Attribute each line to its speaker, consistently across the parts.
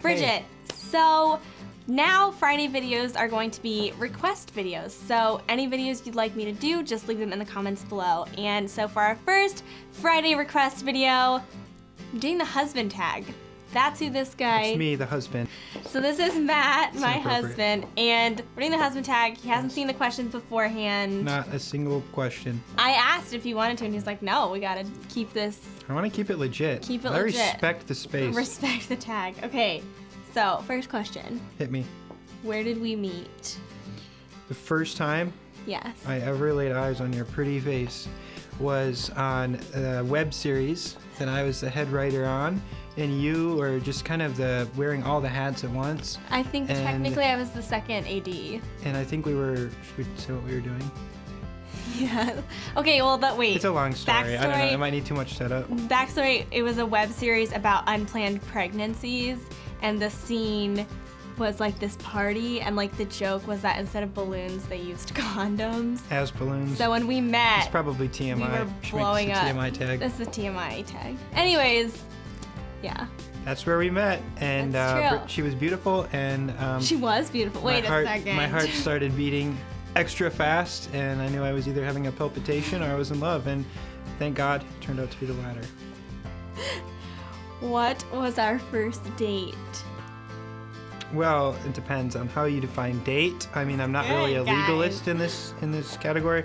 Speaker 1: Bridget, so now Friday videos are going to be request videos. So any videos you'd like me to do, just leave them in the comments below. And so for our first Friday request video, I'm doing the husband tag. That's who this guy...
Speaker 2: It's me, the husband.
Speaker 1: So this is Matt, my husband, and we're doing the husband tag. He hasn't seen the questions beforehand.
Speaker 2: Not a single question.
Speaker 1: I asked if he wanted to, and he's like, no, we gotta keep this...
Speaker 2: I want to keep it legit.
Speaker 1: Keep it
Speaker 2: legit.
Speaker 1: legit.
Speaker 2: Respect the space.
Speaker 1: Respect the tag. Okay, so first question.
Speaker 2: Hit me.
Speaker 1: Where did we meet?
Speaker 2: The first time
Speaker 1: Yes.
Speaker 2: I ever laid eyes on your pretty face was on a web series that I was the head writer on, and you were just kind of wearing all the hats at once.
Speaker 1: I think technically I was the second AD.
Speaker 2: And I think should we say what we were doing?
Speaker 1: Yeah. Okay, well, wait.
Speaker 2: It's a long story.
Speaker 1: Backstory,
Speaker 2: I don't know. It might need too much setup.
Speaker 1: Backstory, it was a web series about unplanned pregnancies, and the scene was like this party, and like the joke was that instead of balloons, they used condoms.
Speaker 2: As balloons.
Speaker 1: So when we met,
Speaker 2: it's probably TMI.
Speaker 1: we were blowing up.
Speaker 2: TMI tag.
Speaker 1: This is a TMI tag. Anyways, yeah.
Speaker 2: That's where we met, and
Speaker 1: That's true.
Speaker 2: she was beautiful, and
Speaker 1: she was beautiful. Wait a second.
Speaker 2: My heart started beating extra fast, and I knew I was either having a palpitation or I was in love, and thank God it turned out to be the latter.
Speaker 1: What was our first date?
Speaker 2: Well, it depends on how you define date. I mean, I'm not really a legalist in this category.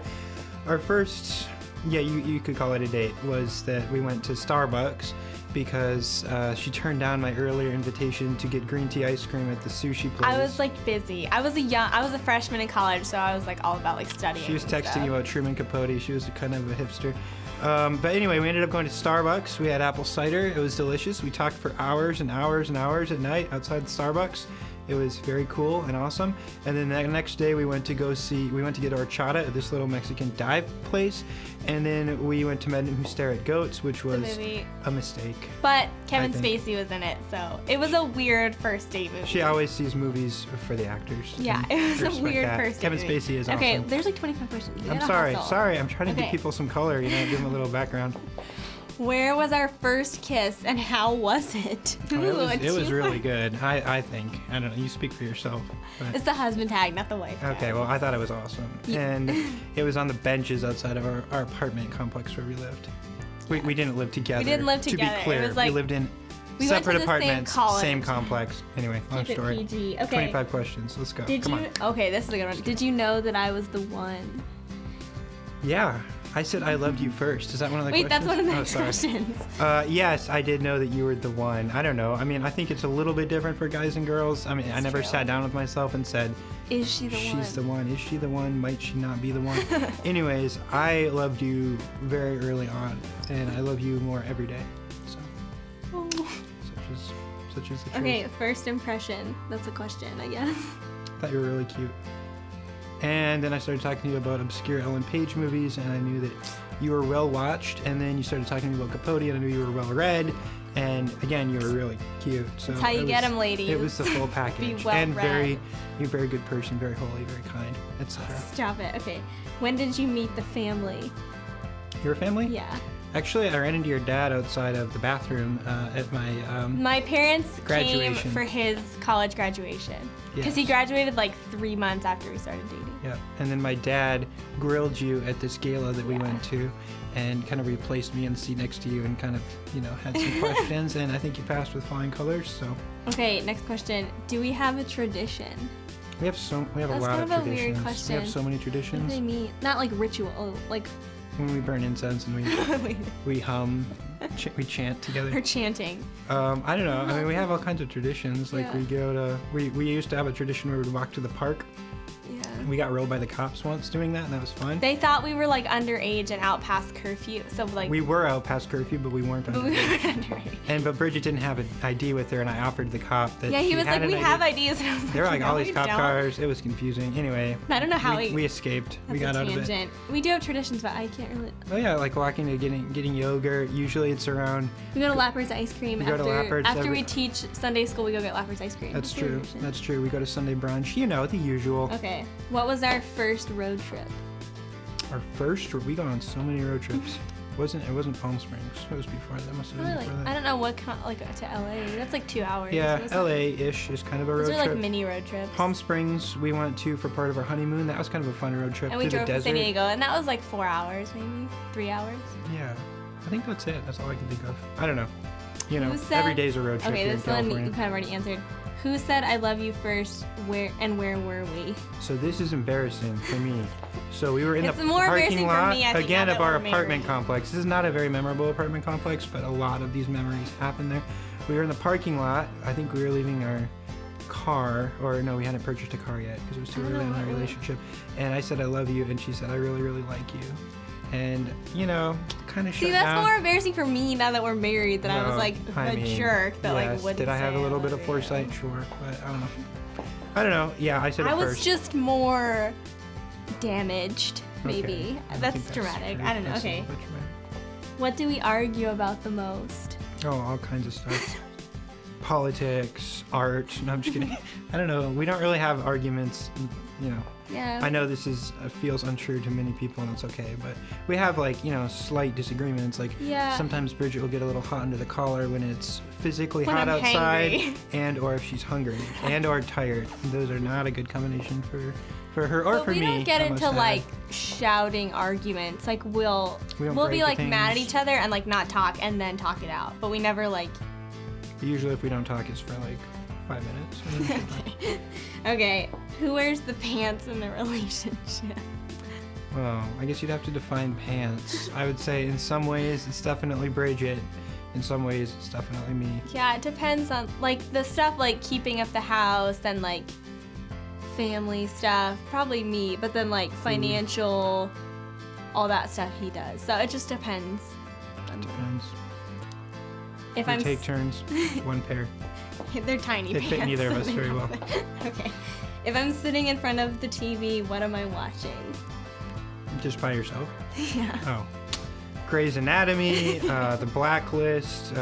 Speaker 2: Our first, yeah, you could call it a date, was that we went to Starbucks because she turned down my earlier invitation to get green tea ice cream at the sushi place.
Speaker 1: I was like busy. I was a freshman in college, so I was like all about like studying.
Speaker 2: She was texting
Speaker 1: stuff.
Speaker 2: you about Truman Capote. She was kind of a hipster. But anyway, we ended up going to Starbucks. We had apple cider. It was delicious. We talked for hours and hours and hours at night outside the Starbucks. It was very cool and awesome. And then the next day we went to get horchata at this little Mexican dive place. And then we went to Men Who Stare at Goats, which was a mistake.
Speaker 1: But Kevin Spacey was in it, so it was a weird first date movie.
Speaker 2: She always sees movies for the actors.
Speaker 1: Yeah, it was a weird first date
Speaker 2: Kevin Spacey is awesome.
Speaker 1: Okay, there's like 25 questions.
Speaker 2: I'm sorry. I'm trying to give people some color, give them a little background.
Speaker 1: Where was our first kiss and how was it?
Speaker 2: It was really good, I think. I don't know, you speak for yourself. But...
Speaker 1: It's the husband tag, not the wife tag.
Speaker 2: Okay, well, I thought it was awesome. Yeah. And it was on the benches outside of our apartment complex where we lived. Yes. We didn't live together.
Speaker 1: We didn't live together.
Speaker 2: To be clear,
Speaker 1: it was like,
Speaker 2: we lived in separate apartments, same complex. Anyway, long story.
Speaker 1: PG. Okay.
Speaker 2: 25 questions, let's go. Come on.
Speaker 1: Okay, this is a good one. Did you know that I was the one?
Speaker 2: Yeah. I said I loved you first. Is that one of the questions?
Speaker 1: Wait, that's one of the questions.
Speaker 2: Yes, I did know that you were the one. I don't know. I mean, I think it's a little bit different for guys and girls. I mean, I never sat down with myself and said,
Speaker 1: is she the one?
Speaker 2: She's the one. Is she the one? Might she not be the one? Anyways, I loved you very early on, and I love you more every day. So, such is the truth.
Speaker 1: Okay, first impression. That's a question, I guess.
Speaker 2: I thought you were really cute. And then I started talking to you about obscure Ellen Page movies, and I knew that you were well watched. And then you started talking to me about Capote, and I knew you were well read. And again, you were really cute. So
Speaker 1: that's how you get them, ladies.
Speaker 2: It was the full package.
Speaker 1: Be well
Speaker 2: and
Speaker 1: read.
Speaker 2: You're a very good person, very holy, very kind, etc.
Speaker 1: Stop it. Okay. When did you meet the family?
Speaker 2: Your family?
Speaker 1: Yeah.
Speaker 2: Actually, I ran into your dad outside of the bathroom at
Speaker 1: my parents
Speaker 2: graduation.
Speaker 1: Came for his college graduation. Because he graduated like 3 months after we started dating.
Speaker 2: Yeah, and then my dad grilled you at this gala that we went to and kind of replaced me in the seat next to you and kind of, had some questions, and I think you passed with flying colors, so.
Speaker 1: Okay, next question. Do we have a tradition?
Speaker 2: We have a lot of traditions.
Speaker 1: That's kind of a weird question.
Speaker 2: We have so many traditions.
Speaker 1: What do they mean? Not like ritual, like...
Speaker 2: When we burn incense and we hum, we chant together.
Speaker 1: Or chanting.
Speaker 2: I don't know. I mean, we have all kinds of traditions. Like we go to, we used to have a tradition where we'd walk to the park. Yeah. We got rolled by the cops once doing that, and that was fun.
Speaker 1: They thought we were like underage and out past curfew, so like.
Speaker 2: We were out past curfew, but we weren't underage.
Speaker 1: But we weren't underage.
Speaker 2: But Bridget didn't have an ID with her, and I offered the cop that.
Speaker 1: Yeah, he was like, "We have IDs." And I was like,
Speaker 2: there were like all these cop cars. It was confusing. Anyway.
Speaker 1: I don't know how
Speaker 2: we escaped. We got out of it.
Speaker 1: We do have traditions, but I can't really.
Speaker 2: Oh yeah, like walking to getting yogurt. Usually it's around.
Speaker 1: We go to Lapper's ice cream.
Speaker 2: We go to Lapper's
Speaker 1: after we teach Sunday school. We go get Lapper's ice cream.
Speaker 2: That's true. That's true. We go to Sunday brunch. The usual.
Speaker 1: Okay. What was our first road trip?
Speaker 2: Our first? We gone on so many road trips. It wasn't Palm Springs. It was before that. Must have been
Speaker 1: Probably
Speaker 2: before
Speaker 1: like,
Speaker 2: that.
Speaker 1: I don't know what kind of, like to LA. That's like 2 hours.
Speaker 2: Yeah,
Speaker 1: So it's
Speaker 2: LA-ish is kind of a road
Speaker 1: Those
Speaker 2: trip.
Speaker 1: are like mini road trips.
Speaker 2: Palm Springs we went to for part of our honeymoon. That was kind of a fun road trip
Speaker 1: And we
Speaker 2: through
Speaker 1: drove
Speaker 2: the
Speaker 1: to
Speaker 2: desert.
Speaker 1: San Diego, and that was like 4 hours, maybe 3 hours.
Speaker 2: Yeah, I think that's it. That's all I can think of. I don't know. You know,
Speaker 1: Who said-
Speaker 2: every day's a road trip
Speaker 1: Okay,
Speaker 2: here in
Speaker 1: this one
Speaker 2: California.
Speaker 1: you kind of already answered. Who said I love you first? Where were we?
Speaker 2: So this is embarrassing for me. So we were in
Speaker 1: It's
Speaker 2: the
Speaker 1: more
Speaker 2: parking
Speaker 1: embarrassing for
Speaker 2: lot
Speaker 1: me, I think,
Speaker 2: again
Speaker 1: now
Speaker 2: of
Speaker 1: that
Speaker 2: our
Speaker 1: we're
Speaker 2: apartment
Speaker 1: married.
Speaker 2: complex. This is not a very memorable apartment complex, but a lot of these memories happen there. We were in the parking lot. I think we were leaving our car, or no, we hadn't purchased a car yet because it was too
Speaker 1: I don't
Speaker 2: early in
Speaker 1: know
Speaker 2: our
Speaker 1: what we-
Speaker 2: relationship. And I said I love you, and she said I really, really like you. And you know, kind of shut
Speaker 1: See, that's
Speaker 2: down.
Speaker 1: more embarrassing for me now that we're married than I was
Speaker 2: Well,
Speaker 1: like
Speaker 2: I
Speaker 1: a
Speaker 2: mean,
Speaker 1: jerk that
Speaker 2: yes.
Speaker 1: like wouldn't
Speaker 2: Did I have
Speaker 1: say
Speaker 2: a little bit
Speaker 1: love
Speaker 2: of
Speaker 1: you.
Speaker 2: foresight? Sure, but I don't know. I don't know. Yeah, I said it
Speaker 1: I was
Speaker 2: first.
Speaker 1: just more damaged,
Speaker 2: Okay.
Speaker 1: maybe.
Speaker 2: I don't
Speaker 1: That's
Speaker 2: think
Speaker 1: dramatic.
Speaker 2: true.
Speaker 1: I don't know.
Speaker 2: That's a
Speaker 1: Okay.
Speaker 2: little bit dramatic.
Speaker 1: What do we argue about the most?
Speaker 2: Oh, all kinds of stuff. Politics, art. No, I'm just kidding. I don't know. We don't really have arguments, you know.
Speaker 1: Yeah.
Speaker 2: I know this is feels untrue to many people, and it's okay, but we have like, you know, slight disagreements. Like
Speaker 1: Yeah.
Speaker 2: sometimes Bridget will get a little hot under the collar when it's physically
Speaker 1: When
Speaker 2: hot
Speaker 1: I'm
Speaker 2: outside,
Speaker 1: hangry.
Speaker 2: and or if she's hungry, and or tired. Those are not a good combination for her or
Speaker 1: But
Speaker 2: for
Speaker 1: we
Speaker 2: me.
Speaker 1: don't get
Speaker 2: almost
Speaker 1: into
Speaker 2: had.
Speaker 1: like shouting arguments. Like
Speaker 2: We don't
Speaker 1: we'll
Speaker 2: break
Speaker 1: be
Speaker 2: the
Speaker 1: like mad at
Speaker 2: things.
Speaker 1: each other and like not talk and then talk it out. But we never like.
Speaker 2: Usually, if we don't talk, it's for like 5 minutes. And then it's fine.
Speaker 1: Okay. Okay. Who wears the pants in the relationship?
Speaker 2: Well, I guess you'd have to define pants. I would say in some ways it's definitely Bridget. In some ways it's definitely me.
Speaker 1: Yeah, it depends on like the stuff like keeping up the house and like family stuff. Probably me, but then like financial, all that stuff he does. So it just depends.
Speaker 2: Depends.
Speaker 1: If
Speaker 2: We
Speaker 1: I'm
Speaker 2: take turns. One pair.
Speaker 1: they're tiny
Speaker 2: They
Speaker 1: pants.
Speaker 2: fit neither of
Speaker 1: so
Speaker 2: us
Speaker 1: they
Speaker 2: very
Speaker 1: don't
Speaker 2: well.
Speaker 1: fit. Okay. If I'm sitting in front of the TV, what am I watching?
Speaker 2: Just by yourself.
Speaker 1: Yeah.
Speaker 2: Oh. Grey's Anatomy, The Blacklist,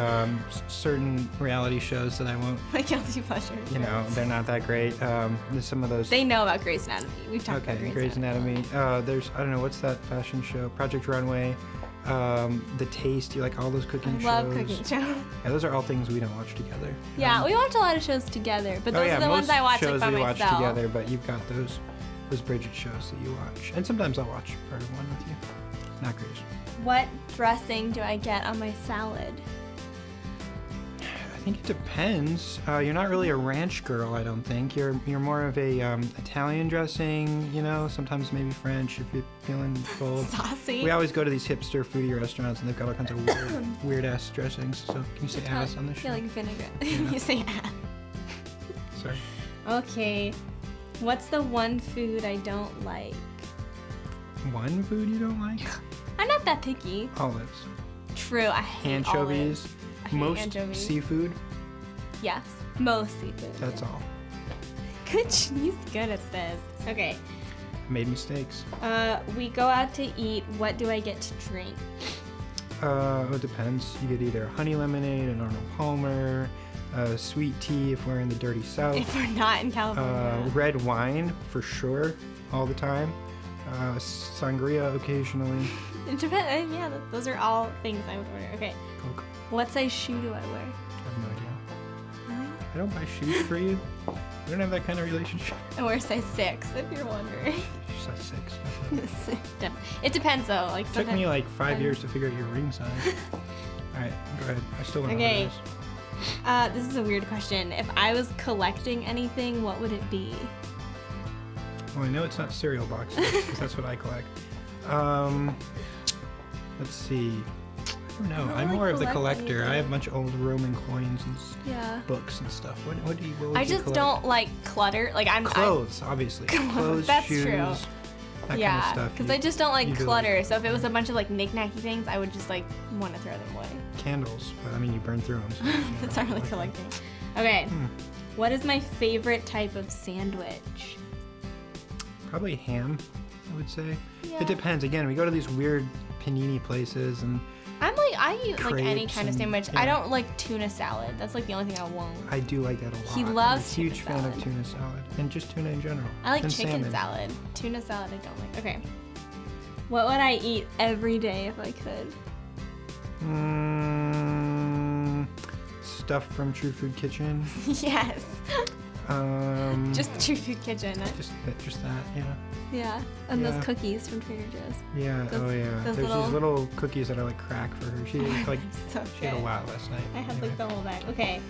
Speaker 2: certain reality shows that I won't,
Speaker 1: My guilty pleasure.
Speaker 2: you know, they're not that great. There's some of those.
Speaker 1: They know about Grey's Anatomy. We've talked about
Speaker 2: Okay,
Speaker 1: Grey's
Speaker 2: Grey's Anatomy. There's, I don't know, what's that fashion show? Project Runway, The Taste. You like all those cooking shows?
Speaker 1: Love cooking shows.
Speaker 2: Yeah, those are all things we don't watch together.
Speaker 1: Yeah, we watch a lot of shows together, but
Speaker 2: Oh
Speaker 1: those
Speaker 2: yeah,
Speaker 1: are the
Speaker 2: most
Speaker 1: ones I watch
Speaker 2: shows
Speaker 1: like by
Speaker 2: we watch
Speaker 1: myself.
Speaker 2: together, but you've got those Bridget shows that you watch, and sometimes I'll watch part of one with you. Not Grey's.
Speaker 1: What dressing do I get on my salad?
Speaker 2: I think it depends. You're not really a ranch girl, I don't think. You're more of a Italian dressing, you know. Sometimes maybe French if you're feeling bold.
Speaker 1: Saucy.
Speaker 2: We always go to these hipster foodie restaurants, and they've got all kinds of weird ass dressings. So can you say ass on the
Speaker 1: I
Speaker 2: show?
Speaker 1: feel like vinaigrette.
Speaker 2: Yeah.
Speaker 1: You say ass.
Speaker 2: Sorry.
Speaker 1: Okay. What's the one food I don't like?
Speaker 2: One food you don't like?
Speaker 1: I'm not that picky.
Speaker 2: Olives.
Speaker 1: True, I hate
Speaker 2: Anchovies.
Speaker 1: olives. I hate
Speaker 2: Most
Speaker 1: anchovies.
Speaker 2: seafood.
Speaker 1: Yes, most seafood.
Speaker 2: That's all.
Speaker 1: Good. He's good at this. Okay.
Speaker 2: Made mistakes.
Speaker 1: We go out to eat. What do I get to drink?
Speaker 2: It depends. You get either honey lemonade, an Arnold Palmer, sweet tea if we're in the dirty south,
Speaker 1: If we're not in California.
Speaker 2: red wine for sure, all the time, sangria occasionally,
Speaker 1: It depends. Yeah, those are all things I would order. Okay.
Speaker 2: Coke.
Speaker 1: What size shoe do I wear?
Speaker 2: I have no idea.
Speaker 1: Really?
Speaker 2: I don't buy shoes for you. We don't have that kind of relationship.
Speaker 1: I wear size 6, if you're wondering.
Speaker 2: She's size 6.
Speaker 1: It depends though. Like
Speaker 2: Took
Speaker 1: sometimes-
Speaker 2: me like 5 years to figure out your ring size. All right, go ahead. I still don't know
Speaker 1: Okay.
Speaker 2: what it is.
Speaker 1: This is a weird question. If I was collecting anything, what would it be?
Speaker 2: Well, I know it's not cereal boxes because that's what I collect. Let's see. I don't know.
Speaker 1: don't
Speaker 2: I'm
Speaker 1: really
Speaker 2: more of the
Speaker 1: collect
Speaker 2: collector. I
Speaker 1: anything.
Speaker 2: have a bunch of old Roman coins and
Speaker 1: Yeah.
Speaker 2: books and stuff. What would
Speaker 1: I
Speaker 2: you
Speaker 1: just
Speaker 2: collect?
Speaker 1: don't like clutter. Like I'm.
Speaker 2: Clothes, obviously. Clothes,
Speaker 1: That's
Speaker 2: shoes,
Speaker 1: true.
Speaker 2: that
Speaker 1: Yeah,
Speaker 2: kind of stuff.
Speaker 1: because
Speaker 2: You-
Speaker 1: I just don't like
Speaker 2: usually
Speaker 1: clutter. So if it was a bunch of like knick-knacky things, I would just like want to throw them away.
Speaker 2: Candles, but I mean you burn through them. So
Speaker 1: That's not really collecting. Okay.
Speaker 2: Hmm.
Speaker 1: What is my favorite type of sandwich?
Speaker 2: Probably ham, I would say.
Speaker 1: Yeah.
Speaker 2: It depends. Again, we go to these weird panini places and
Speaker 1: I eat like any
Speaker 2: Crepes
Speaker 1: kind of
Speaker 2: and-
Speaker 1: sandwich.
Speaker 2: yeah.
Speaker 1: I don't like tuna salad. That's like the only thing I won't.
Speaker 2: I do like that a lot.
Speaker 1: He
Speaker 2: I'm
Speaker 1: loves
Speaker 2: a huge
Speaker 1: tuna
Speaker 2: fan
Speaker 1: salad.
Speaker 2: of tuna salad and just tuna in general.
Speaker 1: I like
Speaker 2: and
Speaker 1: chicken
Speaker 2: salmon.
Speaker 1: salad. Tuna salad I don't like. Okay. What would I eat every day if I could?
Speaker 2: Stuff from True Food Kitchen.
Speaker 1: Yes. Just True Food Kitchen.
Speaker 2: Just that, yeah.
Speaker 1: Yeah, and those cookies from Trader Joe's.
Speaker 2: Yeah, There's these little cookies that are like crack for her. She like
Speaker 1: so
Speaker 2: she had a lot last night.
Speaker 1: I had like the whole bag. Okay,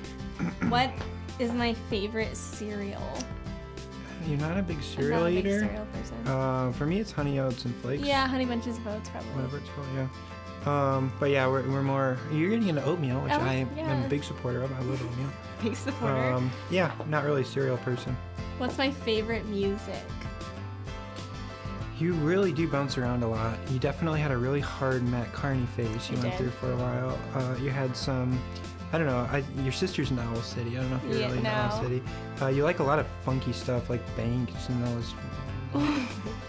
Speaker 1: what is my favorite cereal?
Speaker 2: You're not a big cereal eater?
Speaker 1: I'm not a big cereal person.
Speaker 2: For me, it's Honey Oats and Flakes.
Speaker 1: Yeah, Honey Bunches of Oats probably.
Speaker 2: Whatever it's called, yeah. But yeah, we're more. You're getting into oatmeal, which I am a big supporter of. I love oatmeal.
Speaker 1: Big supporter.
Speaker 2: Yeah, not really a cereal person.
Speaker 1: What's my favorite music?
Speaker 2: You really do bounce around a lot. You definitely had a really hard Matt Carney phase you went through for a while. You had some, I don't know, your sister's in Owl City. I don't know if you're really in Owl City. You like a lot of funky stuff like Banks and those,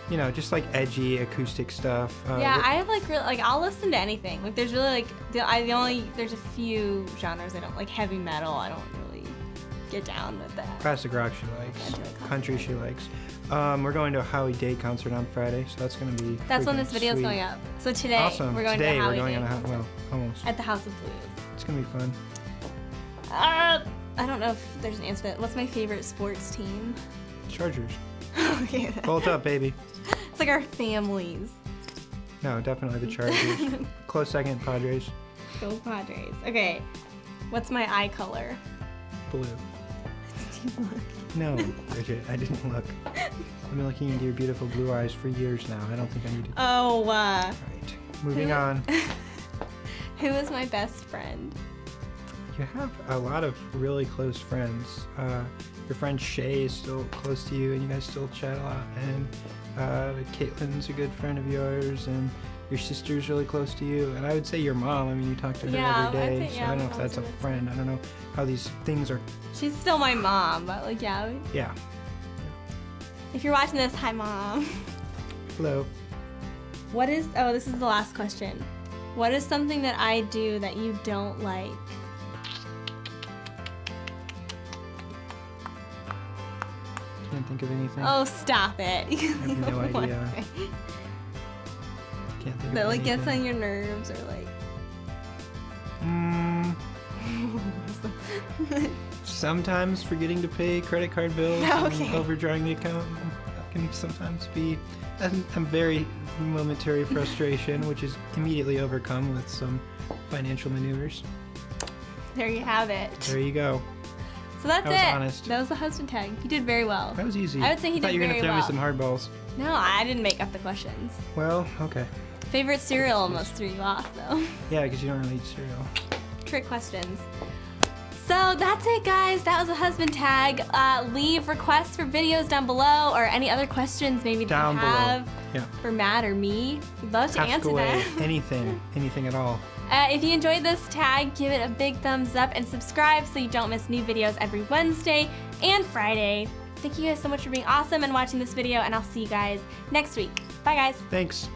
Speaker 2: you know, just like edgy acoustic stuff.
Speaker 1: Yeah, I have like really, like I'll listen to anything. Like there's really like, there's a few genres I don't like. Heavy metal, I don't really get down with that.
Speaker 2: Classic rock she likes. Country she likes. We're going to a Howie Day concert on Friday, so that's going to be
Speaker 1: That's when this video's
Speaker 2: sweet.
Speaker 1: going up. So today, we're going to a Howie Day
Speaker 2: well, almost.
Speaker 1: at the House of Blues.
Speaker 2: It's going to be fun.
Speaker 1: I don't know if there's an answer to that. What's my favorite sports team?
Speaker 2: Chargers.
Speaker 1: Okay.
Speaker 2: Bolt up, baby.
Speaker 1: It's like our families.
Speaker 2: No, definitely the Chargers. Close second, Padres.
Speaker 1: Go Padres. Okay. What's my eye color?
Speaker 2: Blue.
Speaker 1: Did you look?
Speaker 2: No, Bridget, I didn't look. I've been looking into your beautiful blue eyes for years now. I don't think I need to.
Speaker 1: Oh,
Speaker 2: Right. Moving on.
Speaker 1: Who is my best friend?
Speaker 2: You have a lot of really close friends. Your friend Shay is still close to you, and you guys still chat a lot. And Caitlin's a good friend of yours, and your sister's really close to you. And I would say your mom. I mean, you talk to her every day, so I don't know if that's a friend. I don't know how these things are.
Speaker 1: She's still my mom, but like, yeah.
Speaker 2: Yeah.
Speaker 1: If you're watching this, hi, Mom.
Speaker 2: Hello.
Speaker 1: This is the last question. What is something that I do that you don't like?
Speaker 2: Can't think of anything.
Speaker 1: Oh, stop it.
Speaker 2: I have no idea. Can't think of
Speaker 1: that like
Speaker 2: anything.
Speaker 1: gets on your nerves or like.
Speaker 2: Sometimes forgetting to pay credit card bills and overdrawing the account can sometimes be a very momentary frustration, which is immediately overcome with some financial maneuvers.
Speaker 1: There you have it.
Speaker 2: There you go.
Speaker 1: So that's it.
Speaker 2: That was honest.
Speaker 1: That was the husband tag. You did very well.
Speaker 2: That was easy.
Speaker 1: I would say he did very well.
Speaker 2: I thought you were going to throw me some hard balls.
Speaker 1: No, I didn't make up the questions.
Speaker 2: Well, okay.
Speaker 1: Favorite cereal almost threw you off, though.
Speaker 2: Yeah, because you don't really eat cereal.
Speaker 1: Trick questions. So that's it, guys. That was a husband tag. Leave requests for videos down below or any other questions maybe that you have for Matt or me. We'd love to answer them.
Speaker 2: Anything at all.
Speaker 1: If you enjoyed this tag, give it a big thumbs up and subscribe so you don't miss new videos every Wednesday and Friday. Thank you guys so much for being awesome and watching this video, and I'll see you guys next week. Bye, guys.
Speaker 2: Thanks.